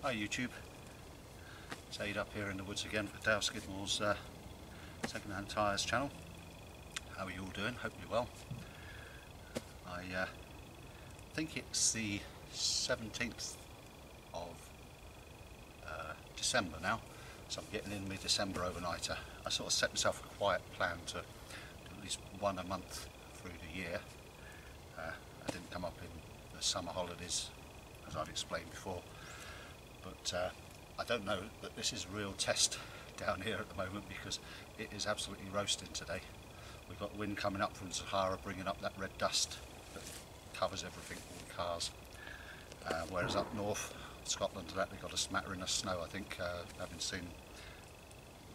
Hi YouTube, it's Aid up here in the woods again for Dale Skidmore's second-hand tyres channel. How are you all doing? Hope you're well. I think it's the 17th of December now, so I'm getting in my December overnighter. I sort of set myself a quiet plan to do at least one a month through the year. I didn't come up in the summer holidays as I've explained before, but I don't know that this is a real test down here at the moment because it is absolutely roasting today. We've got wind coming up from Sahara bringing up that red dust that covers everything, all the cars, whereas up north Scotland they've got a smattering of snow. I think having seen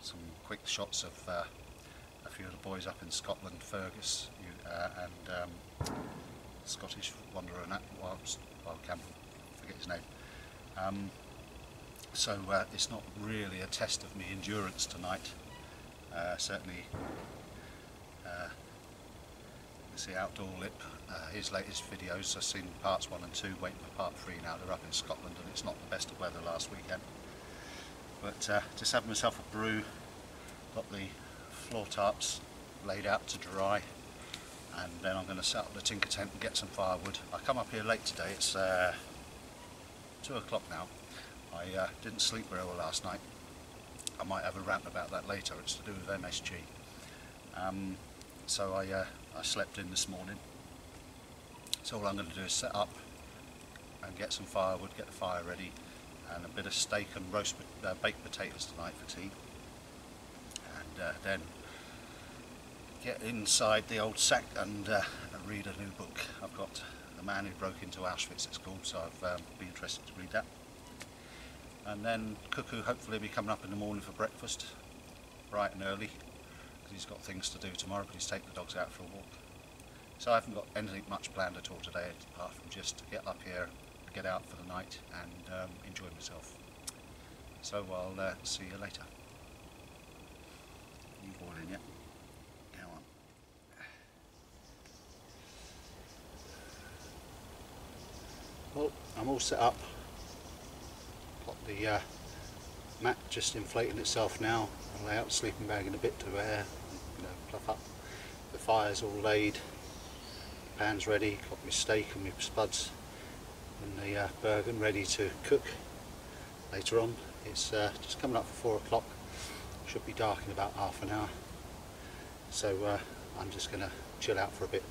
some quick shots of a few of the boys up in Scotland, Fergus and Scottish wanderer and that wild camper, forget his name. So it's not really a test of my endurance tonight. Certainly you see Outdoor Lip, his latest videos, I've seen parts 1 and 2, waiting for part 3 now. They're up in Scotland and it's not the best of weather last weekend. But just having myself a brew, got the floor tarps laid out to dry, and then I'm going to set up the tinker tent and get some firewood. I come up here late today, it's 2 o'clock now. I didn't sleep very well last night. I might have a rant about that later. It's to do with MSG. So I slept in this morning. So all I'm going to do is set up and get some firewood, get the fire ready, and a bit of steak and roast baked potatoes tonight for tea. And then get inside the old sack and read a new book. I've got The Man Who Broke Into Auschwitz, it's called, so I've been interested to read that. And then Cuckoo hopefully will be coming up in the morning for breakfast, bright and early, because he's got things to do tomorrow, but he's taking the dogs out for a walk. So I haven't got anything much planned at all today, apart from just to get up here, get out for the night and enjoy myself. So I'll see you later. You boiling yet? Come on. Well, I'm all set up. Got the mat just inflating itself now. I'll lay out the sleeping bag in a bit to air, fluff up. The fire's all laid, pan's ready, got my steak and my spuds and the Bergen ready to cook later on. It's just coming up for 4 o'clock, should be dark in about half an hour, so I'm just going to chill out for a bit.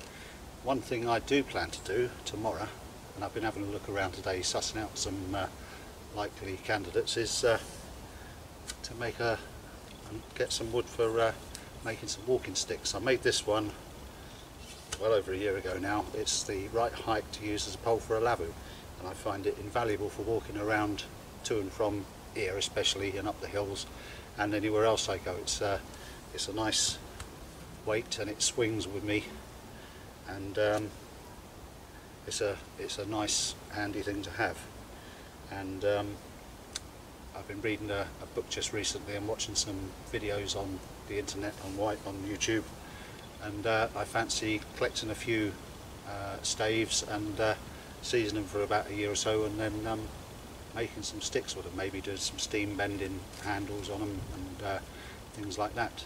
One thing I do plan to do tomorrow, and I've been having a look around today sussing out some likely candidates, is to get some wood for making some walking sticks. I made this one well over a year ago now. It's the right height to use as a pole for a lavu, and I find it invaluable for walking around to and from here especially, and up the hills and anywhere else I go. It's a nice weight and it swings with me, and it's a nice handy thing to have. And I've been reading a book just recently and watching some videos on the internet on YouTube, and I fancy collecting a few staves and seasoning them for about a year or so, and then making some sticks with them, maybe do some steam bending handles on them and things like that.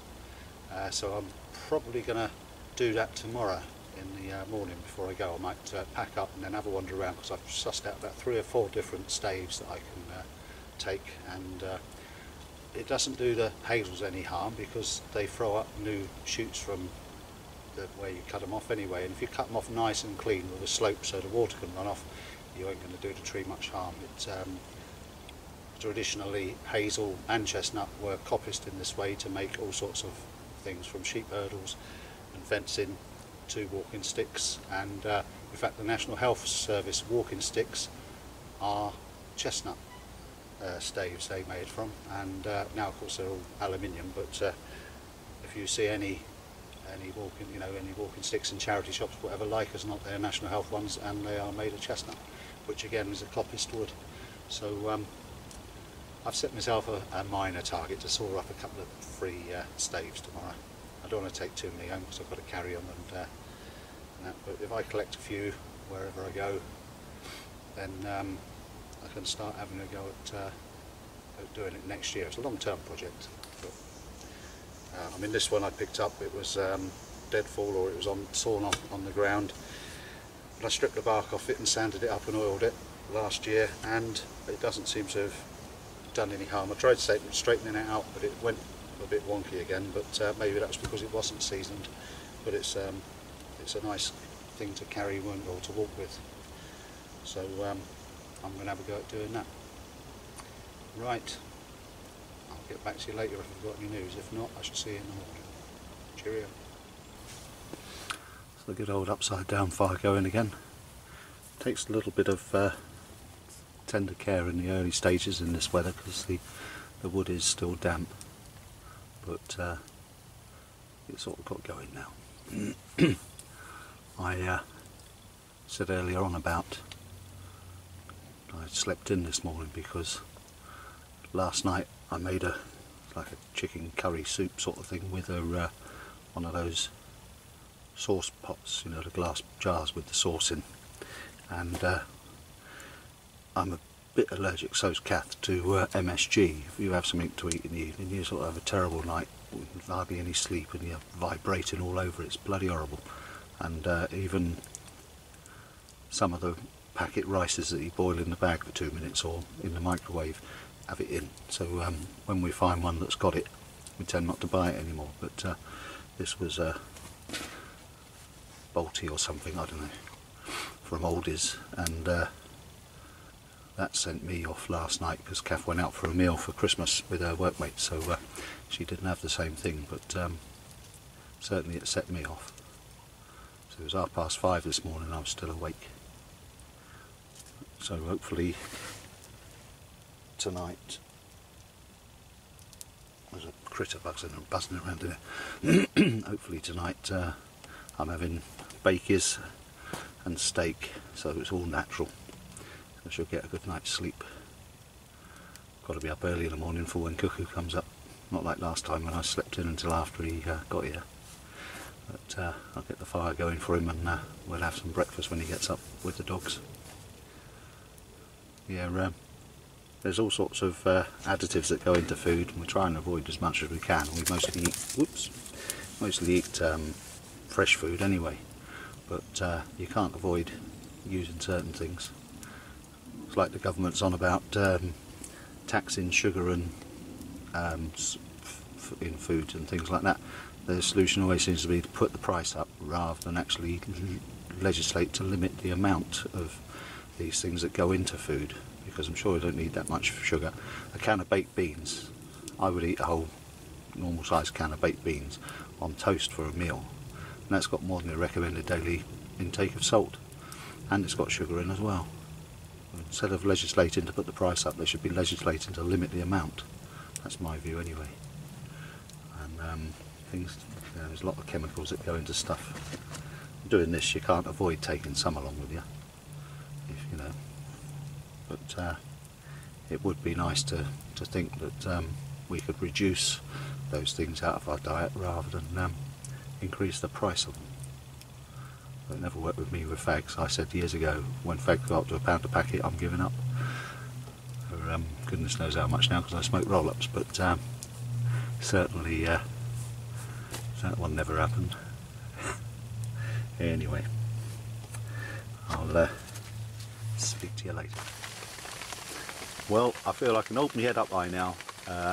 So I'm probably going to do that tomorrow in the morning before I go. I might pack up and then have a wander around, because I've sussed out about 3 or 4 different staves that I can take, and it doesn't do the hazels any harm because they throw up new shoots from where you cut them off anyway, and if you cut them off nice and clean with a slope so the water can run off, you ain't going to do the tree much harm. It's traditionally hazel and chestnut were coppiced in this way to make all sorts of things, from sheep hurdles and fencing to walking sticks, and in fact the National Health Service walking sticks are chestnut staves they made from, and now of course they're all aluminium, but if you see any walking sticks in charity shops, whatever, like as not, they're National Health ones, and they are made of chestnut, which again is a coppiced wood. So I've set myself a minor target to saw up a couple of free staves tomorrow. I don't want to take too many home because I've got to carry them and that, but if I collect a few wherever I go, then I can start having a go at doing it next year. It's a long-term project. But, I mean, this one I picked up, it was deadfall, or it was sawn off on the ground. But I stripped the bark off it and sanded it up and oiled it last year, and it doesn't seem to have done any harm. I tried straightening it out, but it went a bit wonky again, but maybe that's because it wasn't seasoned. But it's a nice thing to carry or to walk with. So I'm going to have a go at doing that. Right, I'll get back to you later if I've got any news. If not, I shall see you in the morning. Cheerio. So the good old upside down fire going again. Takes a little bit of tender care in the early stages in this weather because the wood is still damp, but it's sort of got going now. I said earlier on about I slept in this morning because last night I made like a chicken curry soup sort of thing with one of those sauce pots, you know, the glass jars with the sauce in, and I'm a bit allergic, so's Kath, to MSG. If you have something to eat in the evening, you sort of have a terrible night with hardly any sleep and you're vibrating all over. It's bloody horrible. And even some of the packet rices that you boil in the bag for 2 minutes or in the microwave have it in. So when we find one that's got it, we tend not to buy it anymore. But this was Balti or something, I don't know, from Aldi's, and that sent me off last night because Kath went out for a meal for Christmas with her workmates, so she didn't have the same thing, but certainly it set me off. So it was 5:30 this morning and I was still awake. So hopefully tonight, there's a critter buzzing around in here. Hopefully tonight I'm having bakies and steak, so it's all natural. I should get a good night's sleep. Got to be up early in the morning for when Cuckoo comes up. Not like last time when I slept in until after he got here. But I'll get the fire going for him and we'll have some breakfast when he gets up with the dogs. Yeah, there's all sorts of additives that go into food, and we try and avoid as much as we can. We mostly eat fresh food anyway, but you can't avoid using certain things. It's like the government's on about taxing sugar and in foods and things like that. The solution always seems to be to put the price up rather than actually legislate to limit the amount of these things that go into food, because I'm sure you don't need that much sugar. A can of baked beans, I would eat a whole normal sized can of baked beans on toast for a meal, and that's got more than the recommended daily intake of salt, and it's got sugar in as well. Instead of legislating to put the price up, they should be legislating to limit the amount. That's my view anyway. And things, you know, there's a lot of chemicals that go into stuff. Doing this, you can't avoid taking some along with you, if you know. But it would be nice to think that we could reduce those things out of our diet rather than increase the price of them. It never worked with me with fags. I said years ago, when fags got up to £1 a packet, I'm giving up. For goodness knows how much now, because I smoke roll-ups, but certainly that one never happened. Anyway, I'll speak to you later. Well, I feel I can open my head up high now,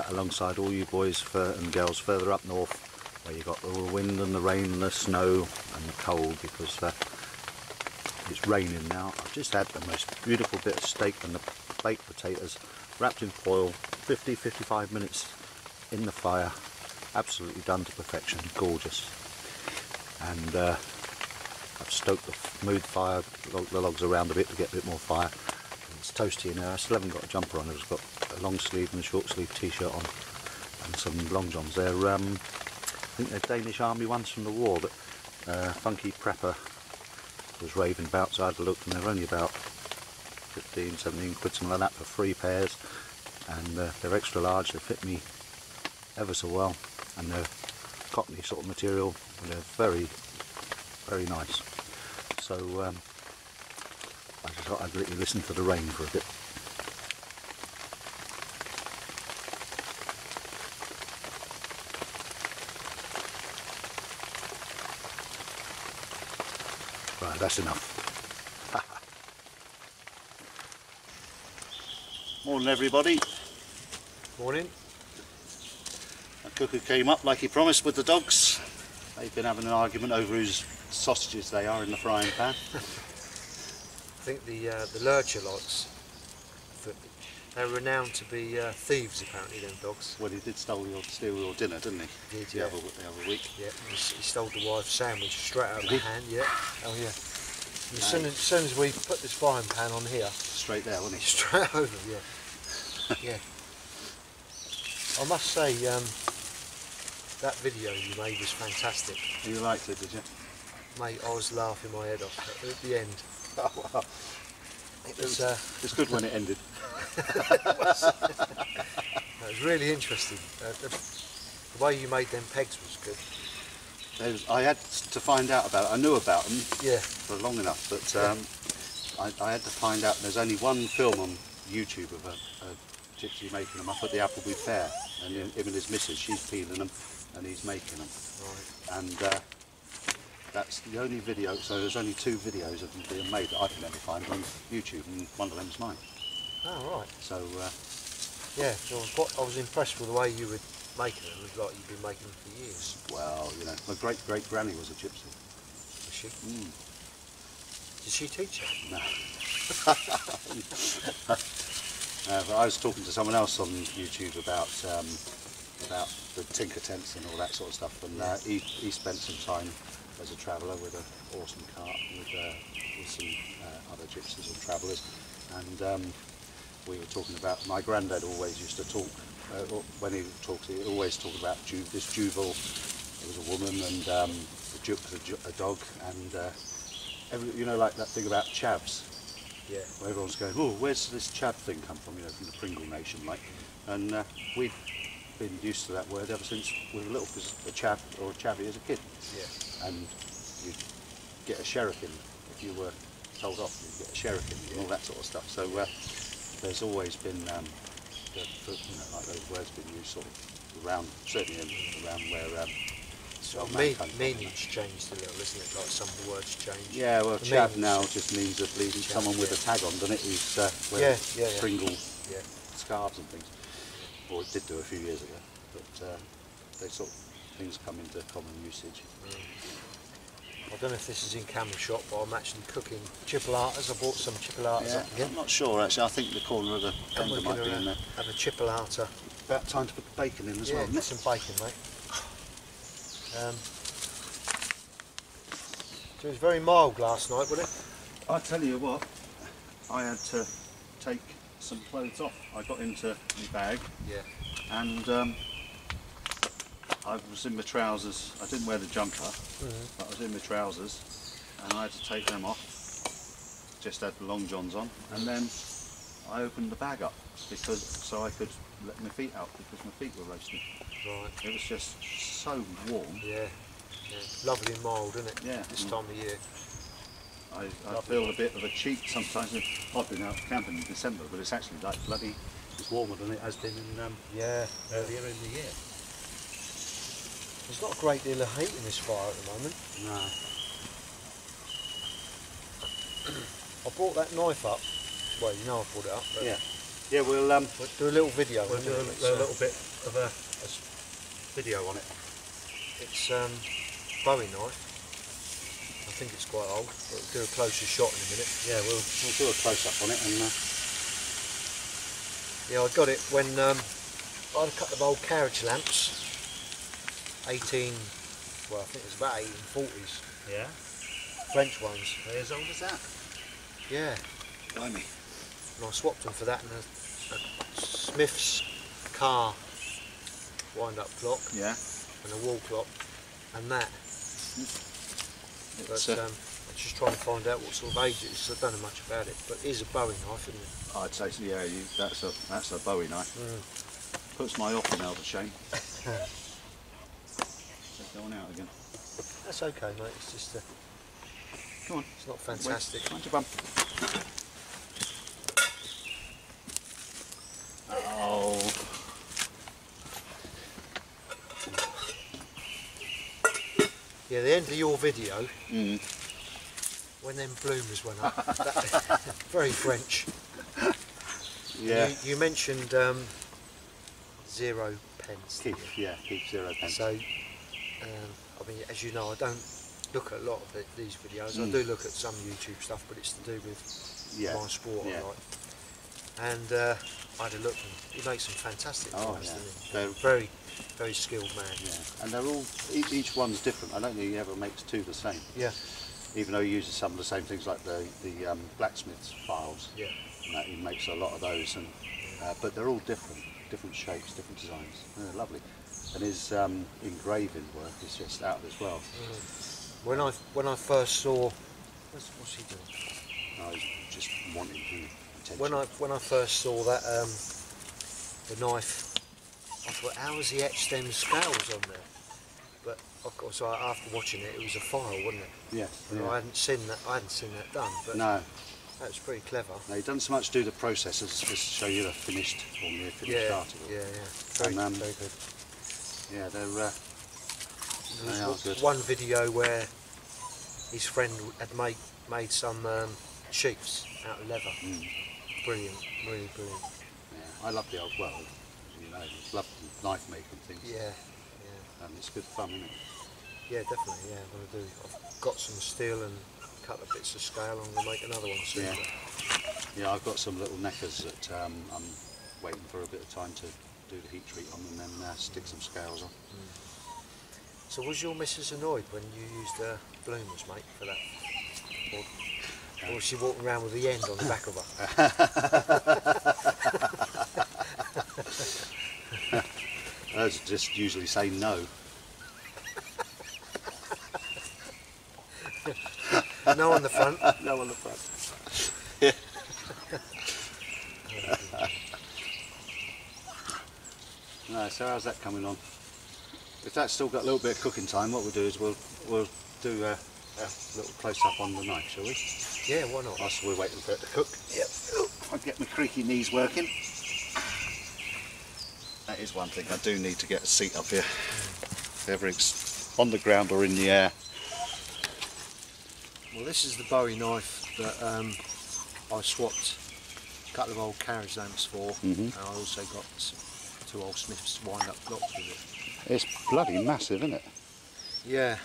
alongside all you boys and girls further up north, where you got all the wind and the rain and the snow and the cold, because it's raining now. I've just had the most beautiful bit of steak and the baked potatoes wrapped in foil, 50-55 minutes in the fire, absolutely done to perfection, gorgeous. And I've stoked moved fire, the logs around a bit to get a bit more fire. It's toasty in there. I still haven't got a jumper on. I've just got a long sleeve and a short sleeve t-shirt on and some long johns. They're I think they're Danish Army ones from the war that Funky Prepper was raving about, so I had a look, and they're only about 15, 17 quid, something like that, for 3 pairs, and they're extra large. They fit me ever so well, and they're cottony sort of material, and they're very, very nice. So I just thought I'd let you listen to the rain for a bit. that's enough. Morning everybody. Morning. A cuckoo came up like he promised with the dogs. They've been having an argument over whose sausages they are in the frying pan. I think the lurcher likes. They're renowned to be thieves, apparently, them dogs. Well, he did steal your dinner, didn't he? He did, the yeah. other week. Yeah, he stole the wife's sandwich straight out of Did her he? hand, yeah. Oh yeah. And as soon as we put this frying pan on here, Straight there, wasn't he? straight over, yeah. Yeah. I must say, that video you made was fantastic. You liked it, did you? Mate, I was laughing my head off at the end. Oh, well. It was, It's good when it ended. It was really interesting. The way you made them pegs was good. I had to find out about it. I knew about them Yeah. for long enough, but I had to find out. There's only one film on YouTube of a gypsy making them up at the Appleby Fair, and him and his missus, she's peeling them and he's making them. Right. And that's the only video, so there's only 2 videos of them being made that I can ever find on YouTube, and one of them's mine. Oh, right. So, Yeah, so I was impressed with the way you were making them. It was like you've been making them for years. well, you know, my great-great-granny was a gypsy. Was she? Mm. Did she teach you? No. But I was talking to someone else on YouTube about the tinker tents and all that sort of stuff, and he spent some time as a traveller with an awesome cart with some other gypsies and travellers, and we were talking about, my granddad always used to talk, when he talks, he always talked about this Juval. It was a woman, and the Juk was a dog, and you know, like that thing about chavs. Yeah. Where everyone's going, oh, where's this chav thing come from? You know, from the Pringle Nation, like. And we've been used to that word ever since we were little, because a chav or a chavvy is a kid. Yeah. And you'd get a sherikin if you were told off. You'd get a sherikin and all that sort of stuff. So there's always been, you know, like those words been used sort of around, certainly around where. So meaning's changed a little, isn't it? Like some of the words changed. Yeah, well, The chav meaning's now just means a bleeding chav, someone with yeah. a tag on, doesn't it? Who's wearing Yeah. Pringle Yeah. scarves and things. Or it did do a few years ago, but they sort of things come into common usage. I don't know if this is in camera shot, but I'm actually cooking chipolatas. I bought some chipolatas up again. I'm not sure actually. I think the corner of the And tender we're might be going in there. to have a chipolata. About time to put the bacon in as Yeah, well, get isn't it? some bacon, mate. So it was very mild last night, wasn't it? I tell you what, I had to take some clothes off. I got into my bag Yeah. and I was in my trousers. I didn't wear the jumper, but I was in my trousers and I had to take them off. Just had the long johns on, and then I opened the bag up so I could let my feet out because my feet were roasting. Right. It was just so warm. Yeah. Lovely and mild, isn't it? Yeah. This time of year. I feel a bit of a cheat sometimes. I've been out camping in December, but it's actually like bloody. It's warmer than it has been in Yeah. earlier in the year. There's not a great deal of heat in this fire at the moment. No. I brought that knife up. Well, you know I brought it up. But Yeah. Yeah, we'll do a little video. we'll do on it. a little bit of a video on it. It's Bowie knife. I think it's quite old, but we'll do a closer shot in a minute. Yeah, we'll do a close up on it and. Yeah, I got it when I had a couple of old carriage lamps. Well, I think it's about 1840s. Yeah. French ones. Are they as old as that? Yeah. Blimey. And I swapped them for that and a Smith's car wind-up clock Yeah. and a wall clock and that. It's, But I'm just trying to find out what sort of age it is. I don't know much about it, but it is a Bowie knife, isn't it? I'd say, yeah, that's a Bowie knife. Puts my off now to shame. It's going out again. That's okay, mate. It's just Come on. it's not fantastic. Mind your bum. Oh. Yeah, the end of your video when them bloomers went up. Very French. Yeah. You mentioned 0 pence. Keep 0 pence. So, I mean, as you know, I don't look at a lot of these videos. I do look at some YouTube stuff, but it's to do with my sport I like. And I had a look, and he makes some fantastic knives. They're very, very skilled man. Yeah, and they're all, each one's different. I don't think he ever makes two the same. Yeah. Even though he uses some of the same things like the blacksmith's files. Yeah. And that he makes a lot of those, and but they're all different shapes, different designs. They're lovely. And his engraving work is just out of this world. When I first saw, what's he doing? I was just wanting to. When I first saw that the knife, I thought, how has he etched them scales on there? But of course, after watching it, it was a file, wasn't it? Yeah. I hadn't seen that done. But no. That was pretty clever. No, he doesn't so much do the process as just show you the finished or near finished article. Yeah. Very good. Yeah, they There are was good. one video where his friend had made some sheaths out of leather. Brilliant, really brilliant. Yeah, I love the old world. You know, I love knife making things. Yeah. And it's good fun, isn't it? Yeah, definitely. Yeah, I'm gonna do. I've got some steel and a couple of bits of scale. I'm gonna make another one soon. Yeah, I've got some little neckers that I'm waiting for a bit of time to do the heat treat on and then stick some scales on. So was your missus annoyed when you used bloomers, mate, for that? Or was she walking around with the end on the back of her? I just usually say no. No on the front? No on the front. No, so how's that coming on? If that's still got a little bit of cooking time, what we'll do is we'll do a little close-up on the knife, shall we? Yeah, why not? Whilst we're waiting for it to cook. Yep. I'll get my creaky knees working. That is one thing, I do need to get a seat up here. Whether it's on the ground or in the air. Well, this is the Bowie knife that I swapped a couple of old carriage lamps for, and I also got 2 old Smith's wind-up blocks with it. It's bloody massive, isn't it? Yeah.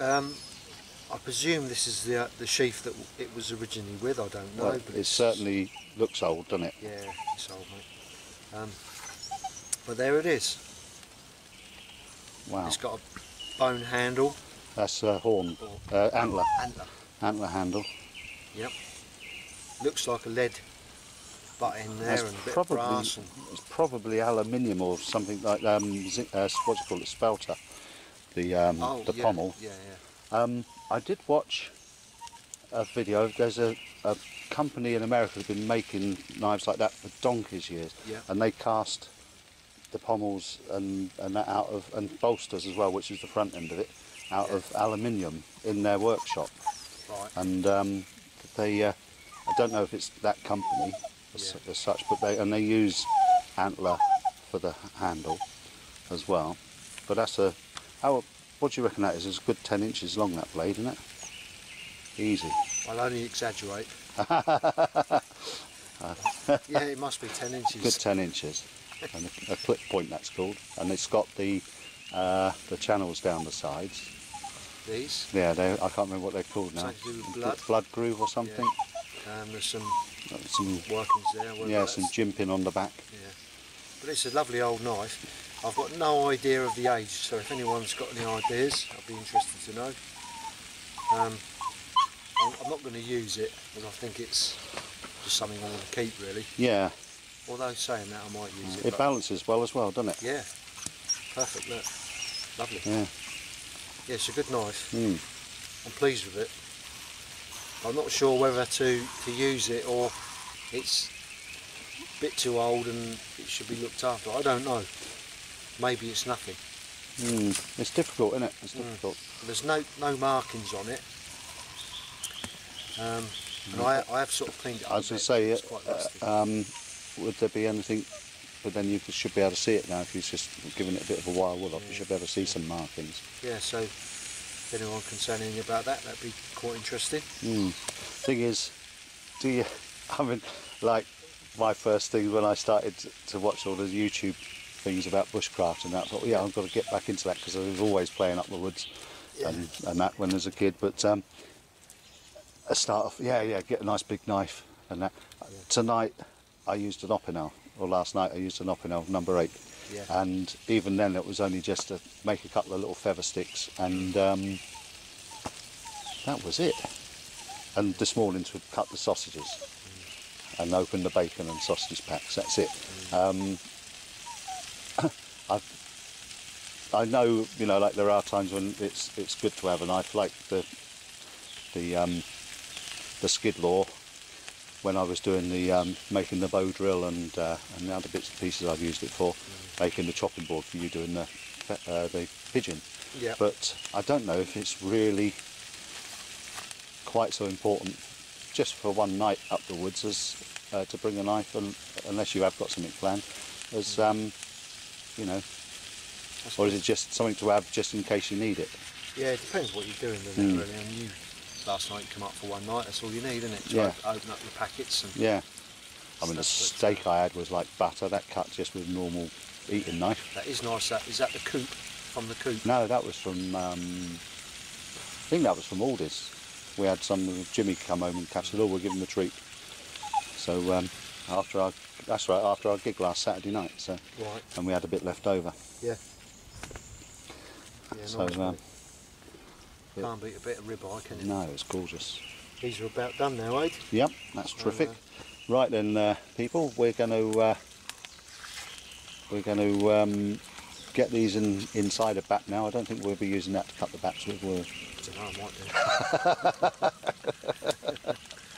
I presume this is the sheath that it was originally with. I don't know. Well, but it certainly looks old, doesn't it? Yeah, it's old, mate. But there it is. Wow. It's got a bone handle. That's a horn, antler. Antler handle. Yep. Looks like a lead butt in there. That's and a bit probably, of brass. And it's probably aluminium or something like what's it called, a spelter, the pommel. Yeah. I did watch a video. There's a company in America that's been making knives like that for donkey's years, and they cast the pommels and that out of, and bolsters as well, which is the front end of it, out of aluminium in their workshop. Right. And they, I don't know if it's that company as such, but they use antler for the handle as well. But that's what do you reckon that is? It's a good 10 inches long, that blade, isn't it? Easy. I'll only exaggerate. Yeah, it must be 10 inches. Good 10 inches. And a clip point, that's called. And it's got the channels down the sides. These? Yeah, I can't remember what they're called now. Something to do with blood? Blood groove or something. Yeah. There's some workings there. Yeah, some jimping on the back. Yeah. But it's a lovely old knife. I've got no idea of the age, so if anyone's got any ideas, I'd be interested to know. I'm not going to use it, but I think it's just something I want to keep, really. Yeah. Although saying that, I might use it. It balances well as well, doesn't it? Yeah. Perfect, look. Lovely. Yeah. Yeah, it's a good knife. I'm pleased with it. I'm not sure whether to use it or it's a bit too old and it should be looked after. I don't know. Maybe it's nothing. It's difficult, isn't it? It's difficult. There's no markings on it. And I have sort of cleaned it up. I was going to say, it's quite rusty. would there be anything, but then you should be able to see it now if you've just given it a bit of a while wool off, you should be able to see some markings. Yeah, so if anyone can say anything about that, that'd be quite interesting. Thing is, do you, I mean, like my first thing when I started to watch all the YouTube things about bushcraft and that, I thought, yeah, I've got to get back into that because I was always playing up the woods and that when I was a kid. But I start off, get a nice big knife and that. Tonight I used an Opinel, or last night I used an Opinel number 8. Yeah. And even then it was only just to make a couple of little feather sticks, and that was it. And this morning to cut the sausages and open the bacon and sausage packs, that's it. I know, you know, like there are times when it's good to have a knife, like the Skidmore, when I was doing the making the bow drill and the other bits and pieces I've used it for, making the chopping board for you doing the pigeon. Yeah. But I don't know if it's really quite so important just for one night up the woods as to bring a knife, unless you have got something planned, as you know, or is it just something to have just in case you need it? Yeah, it depends what you're doing, doesn't it, really? And you, last night you come up for one night, that's all you need, isn't it? To open up the packets and I mean, the steak I had was like butter, that cut just with a normal eating knife. That is nice. Is that the coop? From the coop? No, that was from, I think that was from Aldi's. We had some, Jimmy come home and said, oh, we'll give him a treat. So after our gig last Saturday night, so and we had a bit left over. Yeah. Yeah, so nice. Can't beat a bit of ribeye, can you? No, it's gorgeous. These are about done now, eh? Yep, that's terrific. Right then, people, we're going to get these inside a bat now. I don't think we'll be using that to cut the bats with. I don't know, I might do.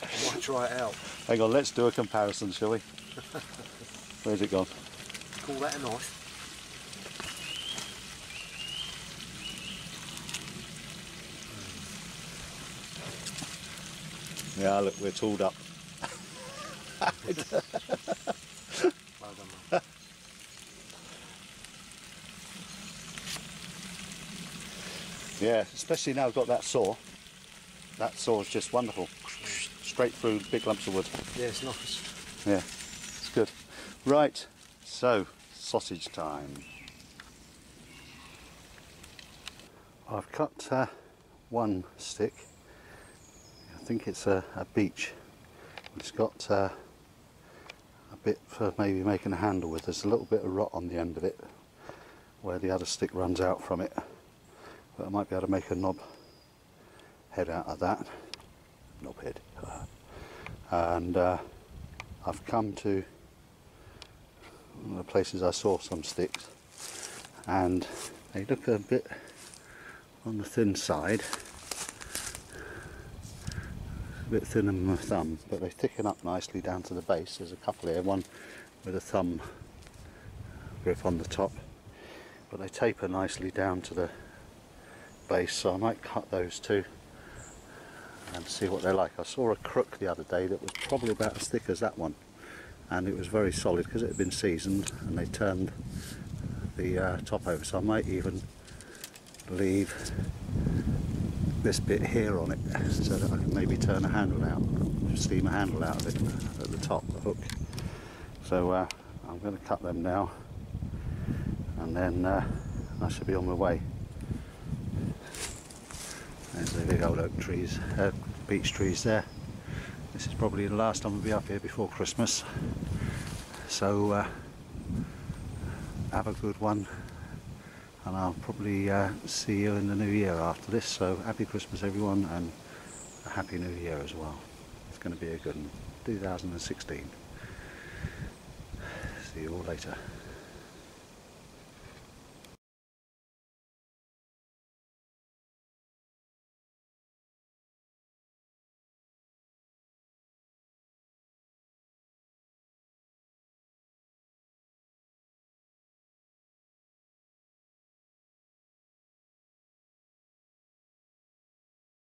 I might try it out. Hang on, let's do a comparison, shall we? Where's it gone? Call that a knife? Yeah, look, we're tooled up. Well done, mate. Yeah, especially now I've got that saw. That saw is just wonderful. Straight through big lumps of wood. Yeah, it's nice. Yeah, it's good. Right, so sausage time. I've cut one stick. I think it's a beech. It's got a bit for maybe making a handle with. There's a little bit of rot on the end of it where the other stick runs out from it. But I might be able to make a knob head out of that. Knob head. And I've come to one of the places I saw some sticks, and they look a bit on the thin side. A bit thinner than my thumb, but they thicken up nicely down to the base. There's a couple here, one with a thumb grip on the top, but they taper nicely down to the base, so I might cut those too and see what they're like. I saw a crook the other day that was probably about as thick as that one, and it was very solid because it had been seasoned, and they turned the top over, so I might even leave this bit here on it so that I can maybe turn a handle out, steam a handle out of it at the top, the hook. So I'm going to cut them now, and then I should be on my way. There's the big old oak trees, beech trees there. This is probably the last time I'll be up here before Christmas. So have a good one, and I'll probably see you in the new year after this. So happy Christmas everyone, and a happy new year as well. It's going to be a good one, 2016. See you all later.